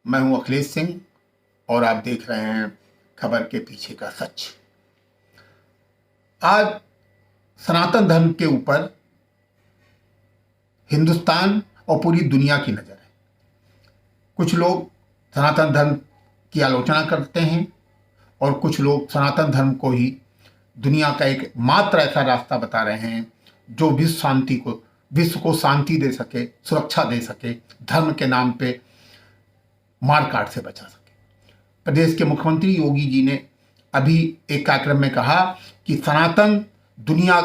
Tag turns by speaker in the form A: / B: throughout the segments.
A: मैं हूं अखिलेश सिंह और आप देख रहे हैं खबर के पीछे का सच। आज सनातन धर्म के ऊपर हिंदुस्तान और पूरी दुनिया की नज़र है। कुछ लोग सनातन धर्म की आलोचना करते हैं और कुछ लोग सनातन धर्म को ही दुनिया का एक मात्र ऐसा रास्ता बता रहे हैं जो विश्व को शांति दे सके, सुरक्षा दे सके, धर्म के नाम पे मारकाट से बचा सके। प्रदेश के मुख्यमंत्री योगी जी ने अभी एक कार्यक्रम में कहा कि सनातन दुनिया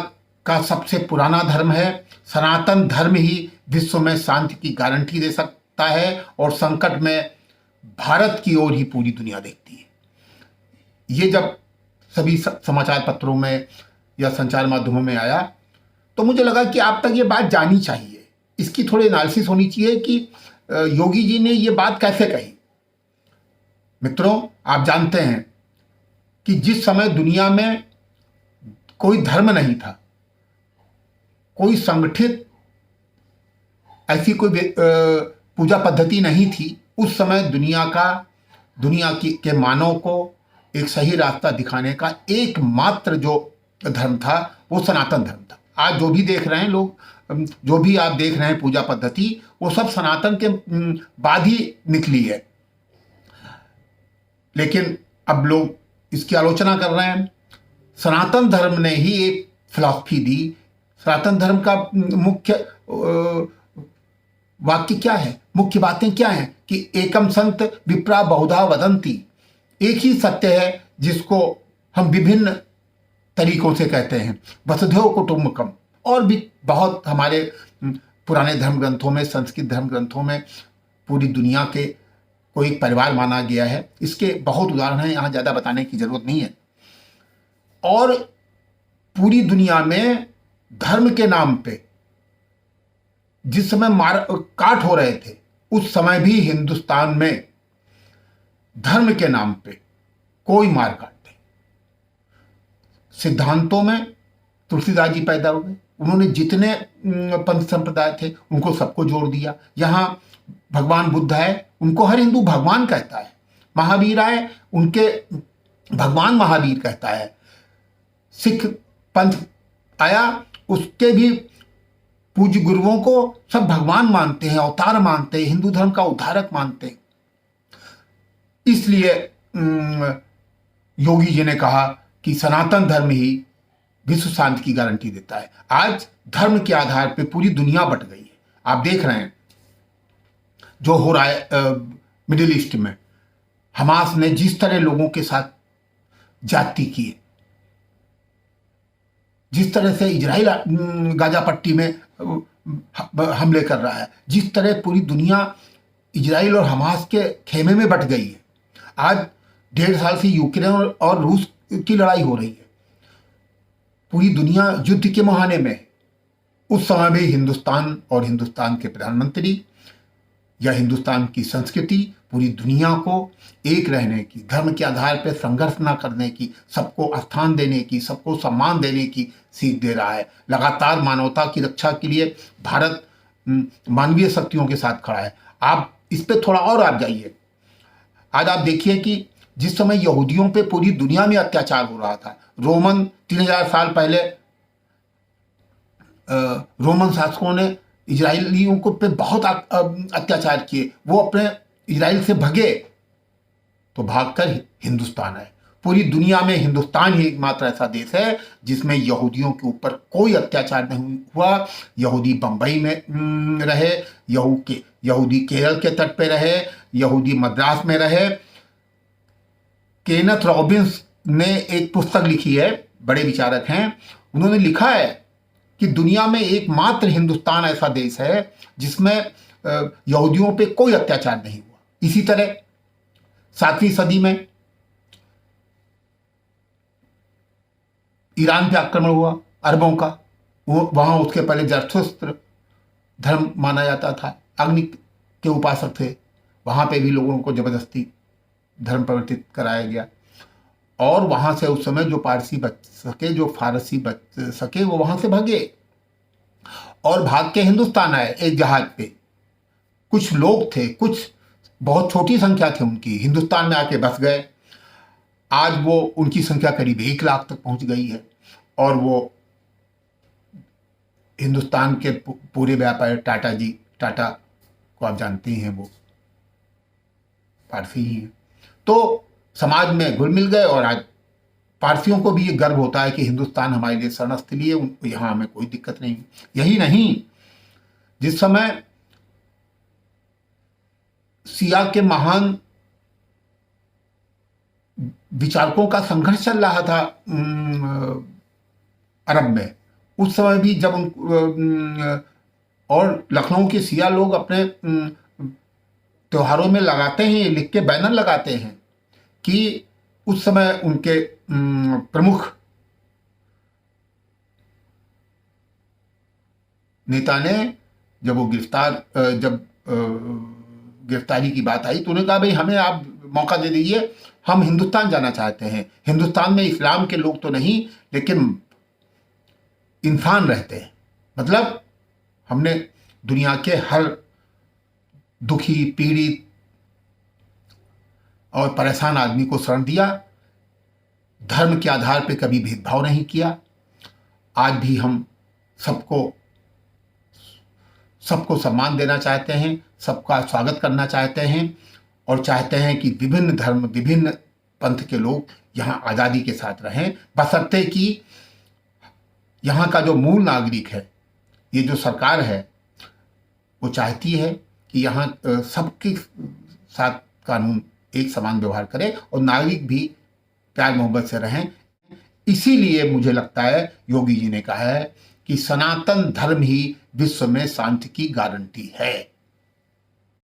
A: का सबसे पुराना धर्म है, सनातन धर्म ही विश्व में शांति की गारंटी दे सकता है और संकट में भारत की ओर ही पूरी दुनिया देखती है। ये जब सभी समाचार पत्रों में या संचार माध्यमों में आया तो मुझे लगा कि आप तक ये बात जानी चाहिए, इसकी थोड़ी एनालिसिस होनी चाहिए कि योगी जी ने ये बात कैसे कही। मित्रों, आप जानते हैं कि जिस समय दुनिया में कोई धर्म नहीं था, कोई संगठित ऐसी कोई पूजा पद्धति नहीं थी, उस समय दुनिया के मानव को एक सही रास्ता दिखाने का एकमात्र जो धर्म था वो सनातन धर्म था। आज जो भी देख रहे हैं लोग, जो भी आप देख रहे हैं पूजा पद्धति, वो सब सनातन के बाद ही निकली है। लेकिन अब लोग इसकी आलोचना कर रहे हैं। सनातन धर्म ने ही एक फिलॉसफी दी। सनातन धर्म का मुख्य वाक्य क्या है, मुख्य बातें क्या हैं कि एकम संत विप्रा बहुधा वदंती। एक ही सत्य है जिसको हम विभिन्न तरीकों से कहते हैं, वसुधैव कुटुंबकम। और भी बहुत हमारे पुराने धर्म ग्रंथों में, संस्कृत धर्म ग्रंथों में पूरी दुनिया के को एक परिवार माना गया है। इसके बहुत उदाहरण हैं, यहाँ ज़्यादा बताने की जरूरत नहीं है। और पूरी दुनिया में धर्म के नाम पे जिस समय काट हो रहे थे, उस समय भी हिंदुस्तान में धर्म के नाम पे कोई मार काट नहीं। सिद्धांतों में तुलसीदास जी पैदा हुए, उन्होंने जितने पंथ संप्रदाय थे उनको सबको जोड़ दिया। यहाँ भगवान बुद्ध है, उनको हर हिंदू भगवान कहता है। महावीर आए, उनके भगवान महावीर कहता है। सिख पंथ आया, उसके भी पूज्य गुरुओं को सब भगवान मानते हैं, अवतार मानते हैं, हिंदू धर्म का उद्धारक मानते हैं। इसलिए योगी जी ने कहा कि सनातन धर्म ही विश्व शांति की गारंटी देता है। आज धर्म के आधार पर पूरी दुनिया बट गई है। आप देख रहे हैं जो हो रहा है मिडिल ईस्ट में। हमास ने जिस तरह लोगों के साथ जाति की, जिस तरह से इजराइल गाजा पट्टी में हमले कर रहा है, जिस तरह पूरी दुनिया इजराइल और हमास के खेमे में बट गई है। आज 1.5 साल से यूक्रेन और रूस की लड़ाई हो रही है। पूरी दुनिया युद्ध के मुहाने में। उस समय भी हिंदुस्तान और हिंदुस्तान के प्रधानमंत्री या हिंदुस्तान की संस्कृति पूरी दुनिया को एक रहने की, धर्म के आधार पर संघर्ष न करने की, सबको स्थान देने की, सबको सम्मान देने की सीख दे रहा है। लगातार मानवता की रक्षा के लिए भारत मानवीय शक्तियों के साथ खड़ा है। आप इस पे थोड़ा और आप जाइए। आज आप देखिए कि जिस समय यहूदियों पे पूरी दुनिया में अत्याचार हो रहा था, रोमन 3000 साल पहले रोमन शासकों ने इजराइलियों को पे बहुत अत्याचार किए, वो अपने इजराइल से भगे तो भागकर हिंदुस्तान आए। पूरी दुनिया में हिंदुस्तान ही एकमात्र ऐसा देश है जिसमें यहूदियों के ऊपर कोई अत्याचार नहीं हुआ। यहूदी बंबई में रहे, यहूदी केरल के तट पे रहे, यहूदी मद्रास में रहे। केनेथ रॉबिन्स ने एक पुस्तक लिखी है, बड़े विचारक हैं, उन्होंने लिखा है कि दुनिया में एकमात्र हिंदुस्तान ऐसा देश है जिसमें यहूदियों पे कोई अत्याचार नहीं हुआ। इसी तरह 7वीं सदी में ईरान पे आक्रमण हुआ अरबों का, वहां उसके पहले जरथुस्त्र धर्म माना जाता था, अग्नि के उपासक थे। वहां पे भी लोगों को जबरदस्ती धर्म परिवर्तित कराया गया और वहां से उस समय जो पारसी बच सके, जो फारसी बच सके, वो वहां से भागे और भाग के हिंदुस्तान आए एक जहाज पे। कुछ लोग थे, कुछ बहुत छोटी संख्या थी उनकी, हिंदुस्तान में आके बस गए। आज वो उनकी संख्या करीब 1 लाख तक पहुंच गई है और वो हिंदुस्तान के पूरे व्यापारी टाटा को आप जानते ही हैं, वो पारसी ही हैं। तो समाज में घुल मिल गए और आज पारसियों को भी ये गर्व होता है कि हिंदुस्तान हमारे लिए शरणस्थली है, यहाँ हमें कोई दिक्कत नहीं। यही नहीं, जिस समय शिया के महान विचारकों का संघर्ष चल रहा था अरब में, उस समय भी जब और लखनऊ के शिया लोग अपने त्योहारों में लगाते हैं, लिख के बैनर लगाते हैं कि उस समय उनके प्रमुख नेता ने जब वो गिरफ्तारी की बात आई तो उन्होंने कहा भाई हमें आप मौका दे दीजिए, हम हिंदुस्तान जाना चाहते हैं। हिंदुस्तान में इस्लाम के लोग तो नहीं लेकिन इंसान रहते हैं। मतलब हमने दुनिया के हर दुखी, पीड़ित और परेशान आदमी को शरण दिया, धर्म के आधार पर कभी भेदभाव नहीं किया। आज भी हम सबको सम्मान देना चाहते हैं, सबका स्वागत करना चाहते हैं और चाहते हैं कि विभिन्न धर्म, विभिन्न पंथ के लोग यहाँ आज़ादी के साथ रहें, बशर्ते कि यहाँ का जो मूल नागरिक है, ये जो सरकार है, वो चाहती है कि यहाँ सबके साथ कानून एक समान व्यवहार करे और नागरिक भी प्यार मोहब्बत से रहें। इसीलिए मुझे लगता है योगी जी ने कहा है कि सनातन धर्म ही विश्व में शांति की गारंटी है।